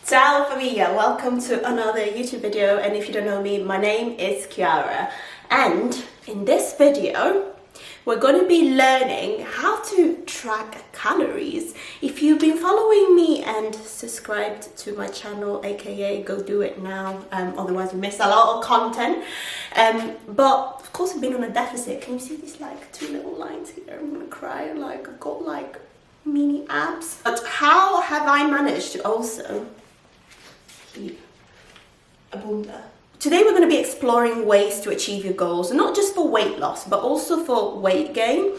Ciao familia, welcome to another YouTube video, and if you don't know me, my name is Chiara, and in this video we're going to be learning how to track calories. If you've been following me and subscribed to my channel, aka go do it now, otherwise you miss a lot of content. But of course I've been on a deficit. Can you see these like two little lines here? I'm gonna cry. Like I've got like mini abs. But how have I managed to also keep a bunda? Today we're going to be exploring ways to achieve your goals, not just for weight loss but also for weight gain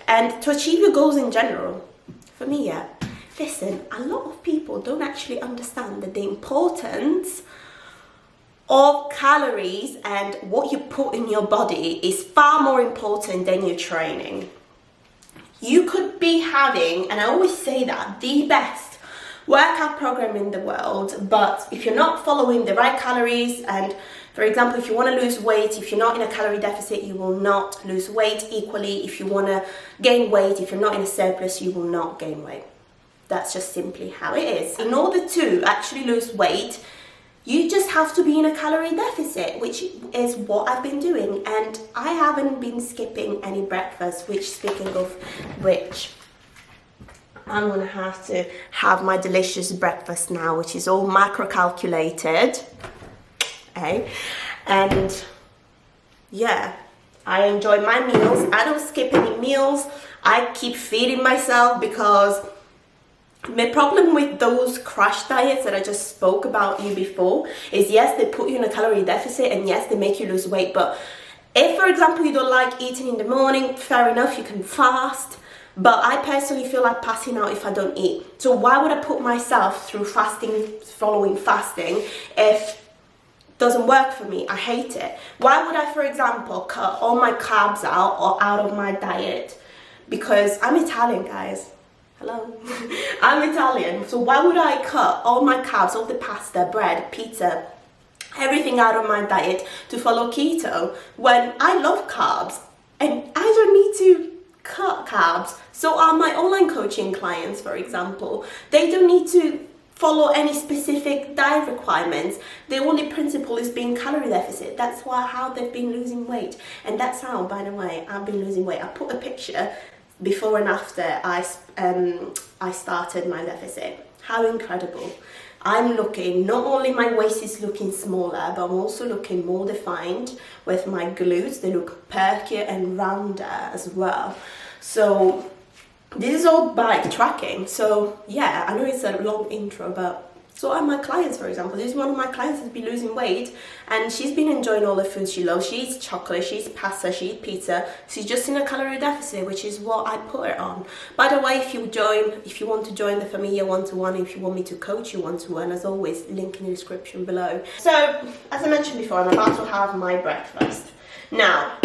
and to achieve your goals in general. For me, listen, a lot of people don't actually understand that the importance of calories and what you put in your body is far more important than your training. You could be having, and I always say that, the best workout program in the world, but if you're not following the right calories, and for example, if you want to lose weight, if you're not in a calorie deficit, you will not lose weight. Equally, if you want to gain weight, if you're not in a surplus, you will not gain weight. That's just simply how it is. In order to actually lose weight, you just have to be in a calorie deficit, which is what I've been doing, and I haven't been skipping any breakfast, which, speaking of which, I'm gonna have to have my delicious breakfast now, which is all macro calculated, okay? And yeah, I enjoy my meals. I don't skip any meals. I keep feeding myself, because my problem with those crash diets that I just spoke about you before is, yes, they put you in a calorie deficit, and yes, they make you lose weight, but if, for example, you don't like eating in the morning, fair enough, you can fast. But I personally feel like passing out if I don't eat. So why would I put myself through fasting, following fasting, if it doesn't work for me? I hate it. Why would I, for example, cut all my carbs out or out of my diet? Because I'm Italian, guys. Hello. I'm Italian. So why would I cut all my carbs, all the pasta, bread, pizza, everything out of my diet to follow keto, when I love carbs and I don't need to cut carbs? So are my online coaching clients, for example. They don't need to follow any specific diet requirements. The only principle is being calorie deficit. That's how they've been losing weight, and that's how, by the way, I've been losing weight. I put a picture before and after I started my deficit. How incredible. I'm looking, not only my waist is looking smaller, but I'm also looking more defined with my glutes. They look perkier and rounder as well. So this is all by tracking. So yeah, I know it's a long intro, but so are my clients, for example. This is one of my clients who's been losing weight, and she's been enjoying all the food she loves. She eats chocolate, she eats pasta, she eats pizza. She's just in a calorie deficit, which is what I put her on. By the way, if you want to join the Familia one-to-one, if you want me to coach you one-to-one, as always, link in the description below. So, as I mentioned before, I'm about to have my breakfast. Now,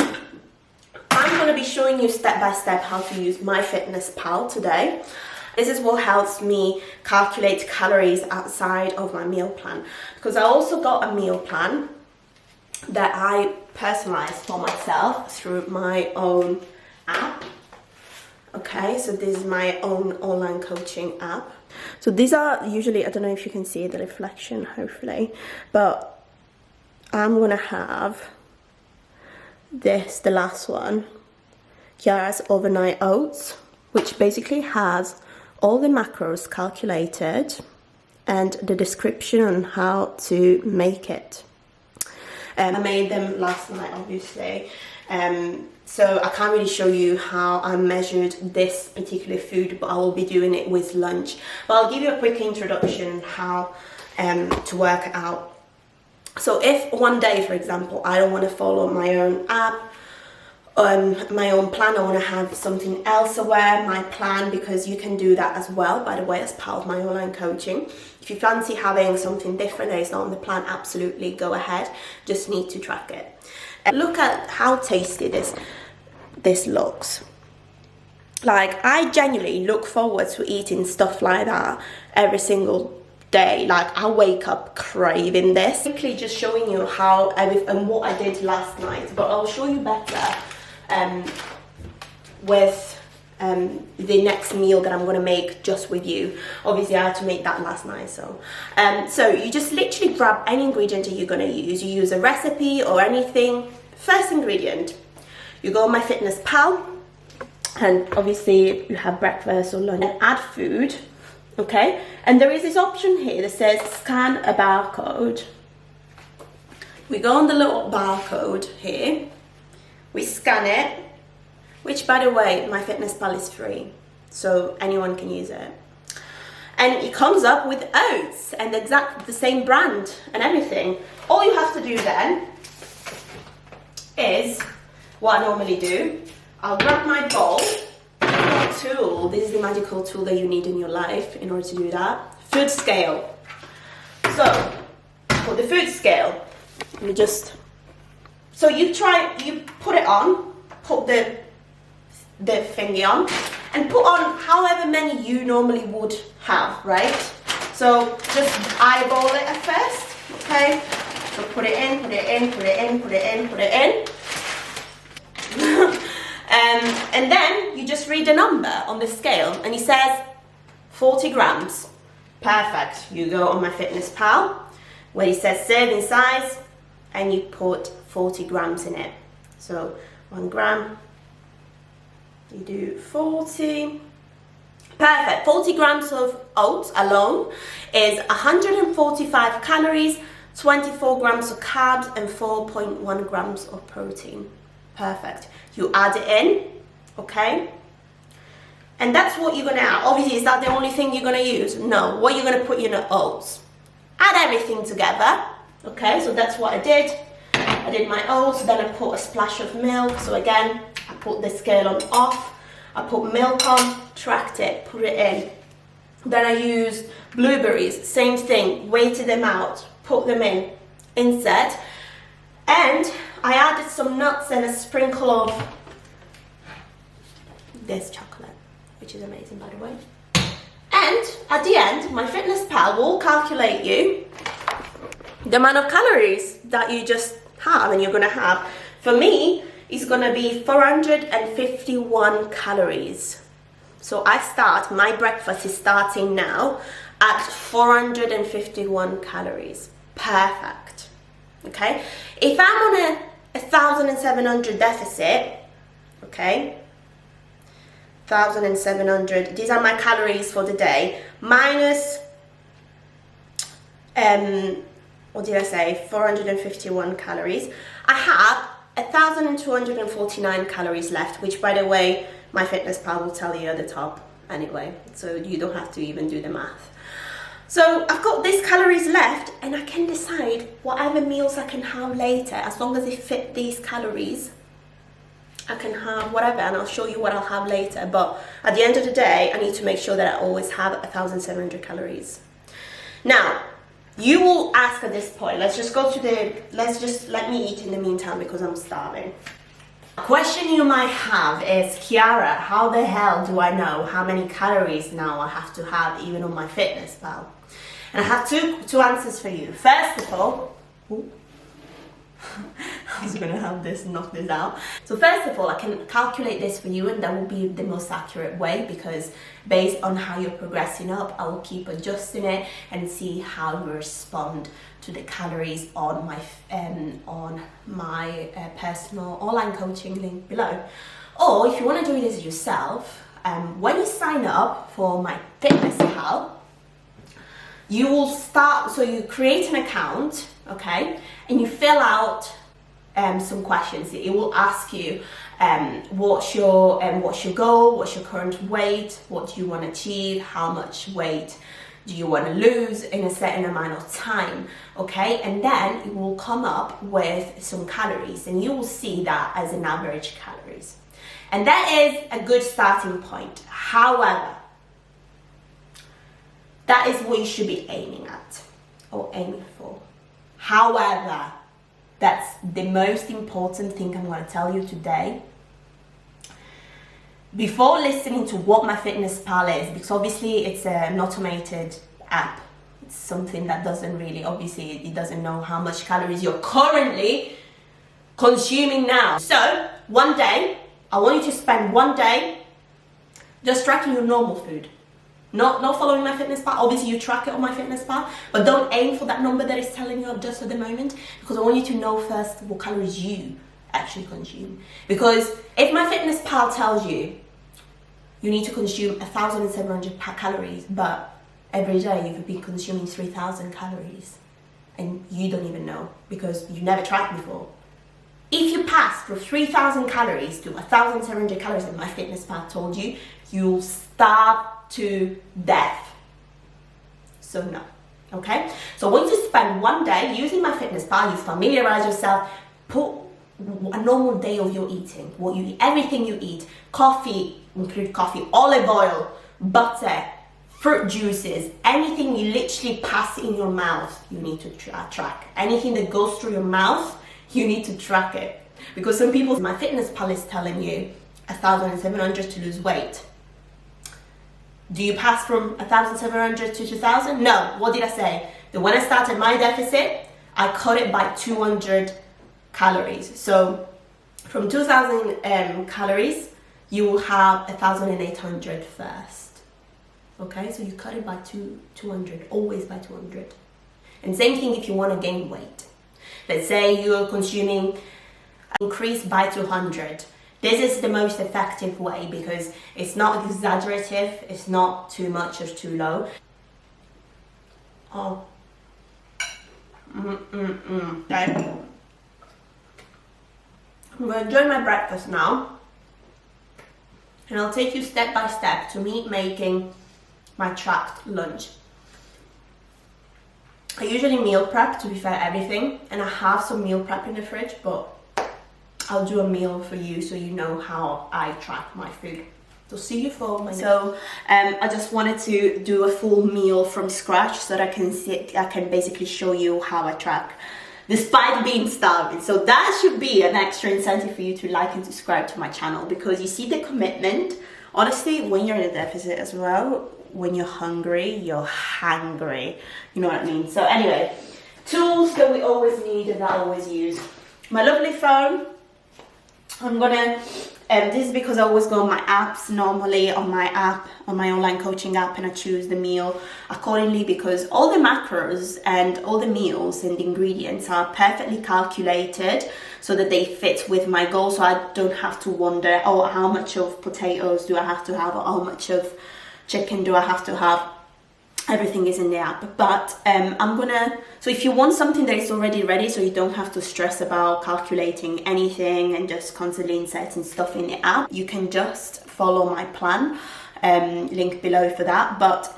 I'm going to be showing you step by step how to use MyFitnessPal today. This is what helps me calculate calories outside of my meal plan, because I also got a meal plan that I personalized for myself through my own app. Okay, so this is my own online coaching app. So these are usually, I don't know if you can see the reflection, hopefully, but I'm gonna have this, the last one, Chiara's overnight oats, which basically has all the macros calculated and the description on how to make it. I made them last night, obviously, so I can't really show you how I measured this particular food, but I will be doing it with lunch. But I'll give you a quick introduction how to work it out. So if one day, for example, I don't want to follow my own app, my own plan, I want to have something else aware my plan, because you can do that as well, by the way, as part of my online coaching. If you fancy having something different that is not on the plan, absolutely go ahead, just need to track it. And look at how tasty this looks. Like, I genuinely look forward to eating stuff like that every single day. Like, I wake up craving this. Quickly just showing you how and what I did last night, but I'll show you better with the next meal that I'm going to make just with you. Obviously I had to make that last night, so you just literally grab any ingredient that you're going to use. You use a recipe or anything. First ingredient, you go on MyFitnessPal, and obviously you have breakfast or lunch and add food, okay? And there is this option here that says scan a barcode. We go on the little barcode here, we scan it, which, by the way, MyFitnessPal is free, so anyone can use it. And it comes up with oats and the same brand and everything. All you have to do then is what I normally do. I'll grab my bowl, tool. This is the magical tool that you need in your life in order to do that. Food scale. So, for the food scale, you put it on, put the thingy on, and put on however many you normally would have, right? So just eyeball it at first, okay? So put it in, put it in, put it in, put it in, put it in. And then you just read the number on the scale, and it says 40 grams. Perfect. You go on MyFitnessPal, where it says serving size, and you put 40 grams in it. So 1 gram, you do 40. Perfect. 40 grams of oats alone is 145 calories, 24 grams of carbs, and 4.1 grams of protein. Perfect. You add it in, okay? And that's what you're gonna add. Obviously, is that the only thing you're gonna use? No. What you're gonna put in the oats. Add everything together, okay? So that's what I did. I did my oats, then I put a splash of milk. So again, I put the scale on off. I put milk on, tracked it, put it in. Then I used blueberries, same thing, weighted them out, put them in, insert. And I added some nuts and a sprinkle of this chocolate, which is amazing, by the way. And at the end, MyFitnessPal will calculate you the amount of calories that you just have and you're gonna have. For me, it's gonna be 451 calories. So my breakfast is starting now at 451 calories. Perfect. Okay? If I'm on a 1,700 deficit, okay, 1,700, these are my calories for the day, minus, what did I say, 451 calories, I have 1,249 calories left, which, by the way, MyFitnessPal will tell you at the top anyway, so you don't have to even do the math. So I've got these calories left, and I can decide whatever meals I can have later, as long as they fit these calories. I can have whatever, and I'll show you what I'll have later. But at the end of the day, I need to make sure that I always have 1,700 calories. Now, you will ask at this point, let me eat in the meantime because I'm starving. A question you might have is, Chiara, how the hell do I know how many calories now I have to have even on MyFitnessPal? And I have two answers for you. First of all, I was gonna have this, knock this out. So first of all, I can calculate this for you, and that will be the most accurate way, because based on how you're progressing up, I will keep adjusting it and see how you respond to the calories on my personal online coaching link below. Or if you want to do this yourself, when you sign up for MyFitnessPal, you will start, so you create an account, okay, and you fill out some questions. It will ask you what's your goal, what's your current weight, what do you want to achieve, how much weight do you want to lose in a certain amount of time, okay? And then it will come up with some calories, and you will see that as an average calories. And that is a good starting point. However, that is what you should be aiming at or aiming for. However, that's the most important thing I'm going to tell you today. Before listening to what MyFitnessPal is, because obviously it's an automated app, it's something that doesn't really, obviously it doesn't know how much calories you're currently consuming now. So one day, I want you to spend one day Just tracking your normal food. Not following MyFitnessPal. Obviously, you track it on MyFitnessPal, but don't aim for that number that is telling you just at the moment, because I want you to know first what calories you actually consume. Because if MyFitnessPal tells you you need to consume 1,700 calories, but every day you could be consuming 3,000 calories, and you don't even know because you never tracked before. If you pass from 3,000 calories to 1,700 calories that MyFitnessPal told you, you'll starve to death. So no, okay? So I want you to spend one day using MyFitnessPal. You familiarize yourself, put a normal day of your eating, what you eat, everything you eat, coffee, include coffee, olive oil, butter, fruit juices, anything you literally pass in your mouth, you need to track. Anything that goes through your mouth, you need to track it. Because some people, MyFitnessPal is telling you 1,700 to lose weight. Do you pass from 1,700 to 2,000? No. What did I say? That when I started my deficit, I cut it by 200 calories. So from 2,000 calories, you will have 1,800 first. Okay, so you cut it by 200, always by 200. And same thing if you want to gain weight. Let's say you're consuming increase by 200. This is the most effective way because it's not exaggerative, it's not too much or too low. Oh. Okay. I'm going to enjoy my breakfast now. And I'll take you step by step to me making my tracked lunch. I usually meal prep, to be fair, everything. And I have some meal prep in the fridge, but I'll do a meal for you so you know how I track my food. So see you for my I just wanted to do a full meal from scratch so that I can basically show you how I track despite being starving. So that should be an extra incentive for you to like and subscribe to my channel, because you see the commitment. Honestly, when you're in a deficit as well, when you're hungry, you're hangry. You know what I mean? So anyway, tools that we always need and that I always use. My lovely phone. I'm gonna, this is because I always go on my apps normally, on my app, on my online coaching app, and I choose the meal accordingly because all the macros and all the meals and the ingredients are perfectly calculated so that they fit with my goal, so I don't have to wonder, oh, how much of potatoes do I have to have, or how much of chicken do I have to have. Everything is in the app. But so if you want something that is already ready, so you don't have to stress about calculating anything and just constantly inserting stuff in the app, you can just follow my plan, link below for that. But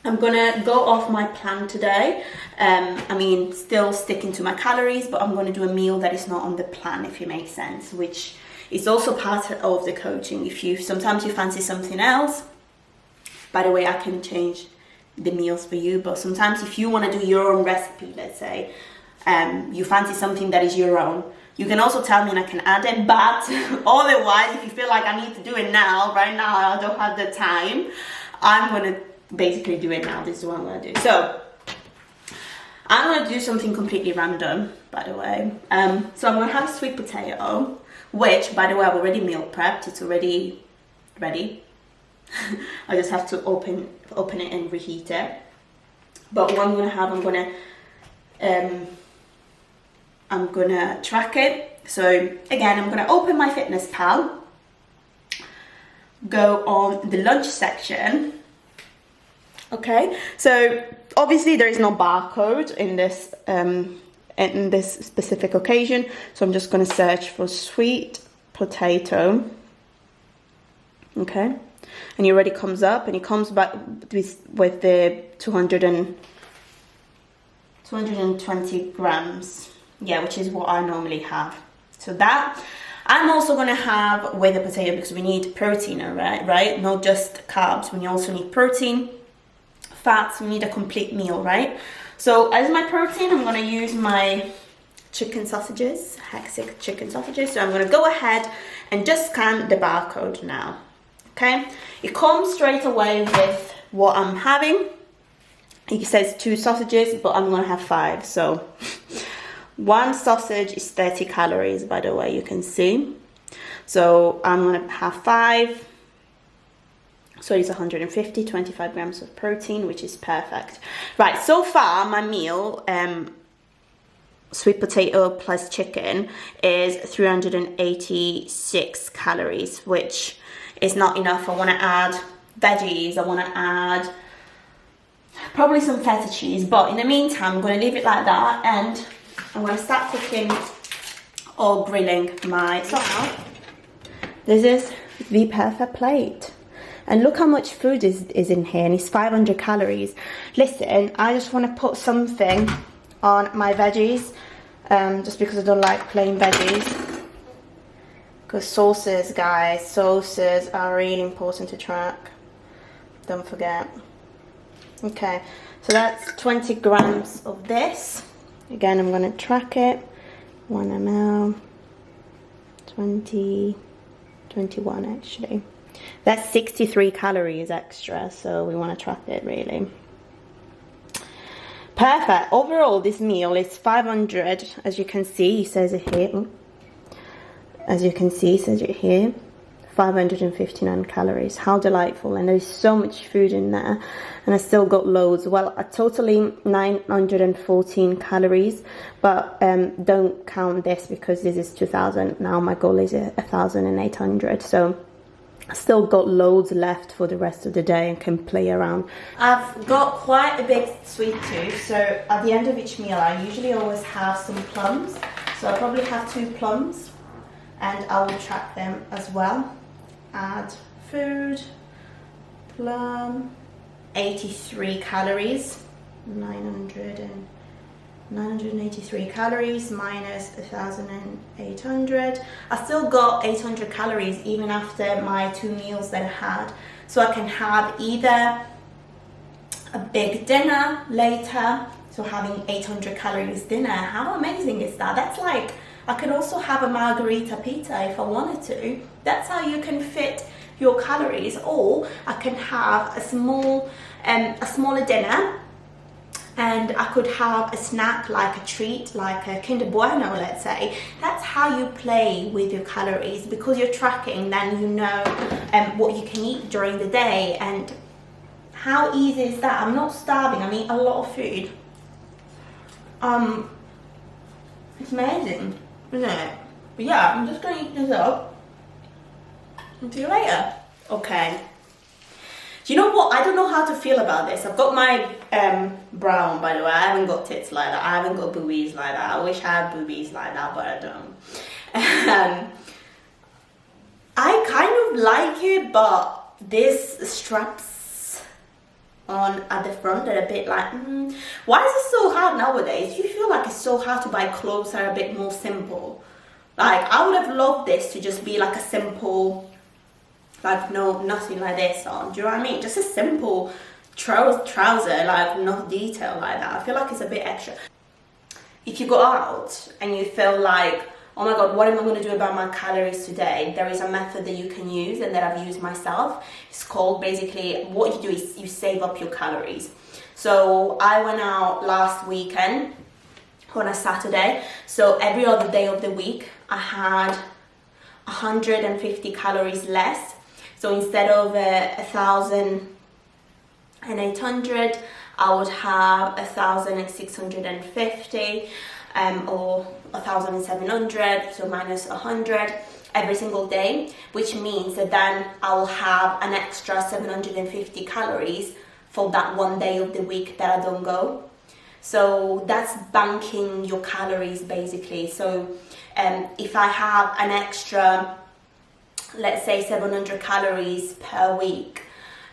I'm gonna go off my plan today. I mean, still sticking to my calories, but I'm gonna do a meal that is not on the plan, if it makes sense, which is also part of the coaching. Sometimes you fancy something else, by the way, I can change the meals for you, but sometimes if you want to do your own recipe, let's say, you fancy something that is your own, you can also tell me and I can add it. But otherwise, if you feel like I need to do it now, right now I don't have the time, I'm going to basically do it now. This is what I'm going to do. So I'm going to do something completely random, by the way. So I'm going to have a sweet potato, which, by the way, I've already meal prepped. It's already ready. I just have to open it and reheat it. But what I'm gonna have, I'm gonna track it. So again, I'm gonna open MyFitnessPal, go on the lunch section. Okay, so obviously there is no barcode in this specific occasion, so I'm just gonna search for sweet potato. Okay. And it already comes up, and it comes back with the 220 grams, yeah, which is what I normally have. So that I'm also going to have with the potato, because we need protein, right? Not just carbs, we also need protein, fats, we need a complete meal, right? So as my protein, I'm going to use my chicken sausages, Hexic chicken sausages. So I'm going to go ahead and just scan the barcode now. Okay, it comes straight away with what I'm having. It says 2 sausages, but I'm gonna have 5. So 1 sausage is 30 calories, by the way, you can see. So I'm gonna have 5. So it's 150, 25 grams of protein, which is perfect. Right, so far my meal, sweet potato plus chicken, is 386 calories, which is not enough. I want to add veggies, I want to add probably some feta cheese, but in the meantime I'm going to leave it like that, and I'm going to start cooking or grilling my salad. This is the perfect plate. And look how much food is in here, and it's 500 calories. Listen, I just want to put something on my veggies, just because I don't like plain veggies. Because sauces, guys, sauces are really important to track. Don't forget. Okay, so that's 20 grams of this. Again, I'm going to track it. 1 ml, 20, 21 actually. That's 63 calories extra, so we want to track it really. Perfect. Overall, this meal is 500, as you can see, it says it here. As you can see, it says it here. 559 calories. How delightful. And there's so much food in there, and I still got loads. Well, totally 914 calories, but don't count this because this is 2000. Now my goal is 1800, so I still got loads left for the rest of the day and can play around. I've got quite a big sweet tooth, so at the end of each meal I usually always have some plums. So I probably have 2 plums, and I will track them as well. Add food, plum, 83 calories, 983 calories minus 1800. I still got 800 calories even after my 2 meals that I had. So I can have either a big dinner later, so having 800 calories dinner. How amazing is that? That's like, I could also have a margarita pizza if I wanted to. That's how you can fit your calories. Or I can have a smaller dinner, and I could have a snack, like a treat, like a Kinder Bueno, let's say. That's how you play with your calories, because you're tracking, then you know what you can eat during the day. And how easy is that? I'm not starving, I eat a lot of food. It's amazing, isn't it? But yeah, I'm just gonna eat this up. And see you later. Okay. Do you know what? I don't know how to feel about this. I've got my brow on, by the way. I haven't got tits like that. I haven't got boobies like that. I wish I had boobies like that, but I don't. I kind of like it, but this straps on at the front are a bit like, why is it so hard nowadays? Do you feel like it's so hard to buy clothes that are a bit more simple? Like, I would have loved this to just be like a simple, like nothing like this on. Do you know what I mean? Just a simple trouser, like not detail like that. I feel like it's a bit extra. If you go out and you feel like, oh my god, what am I going to do about my calories today? There is a method that you can use and that I've used myself. It's called, basically, what you do is you save up your calories. So I went out last weekend on a Saturday. So every other day of the week I had 150 calories less. So instead of 1,800, I would have 1,650 or 1,700, so minus 100 every single day, which means that then I will have an extra 750 calories for that one day of the week that I don't go. So that's banking your calories, basically. So if I have an extra, let's say 700 calories per week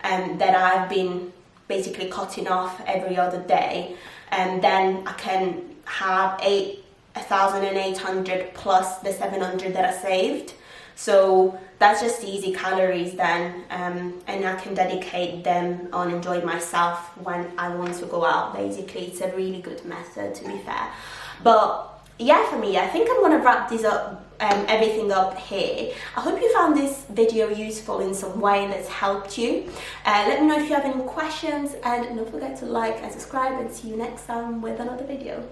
that I've been basically cutting off every other day, and then I can have 1,800 plus the 700 that I saved. So that's just easy calories then, and I can dedicate them on enjoying myself when I want to go out. Basically, it's a really good method, to be fair. But yeah, for me, I think I'm gonna wrap this up, everything up here. I hope you found this video useful in some way and it's helped you. Let me know if you have any questions, and don't forget to like and subscribe, and see you next time with another video.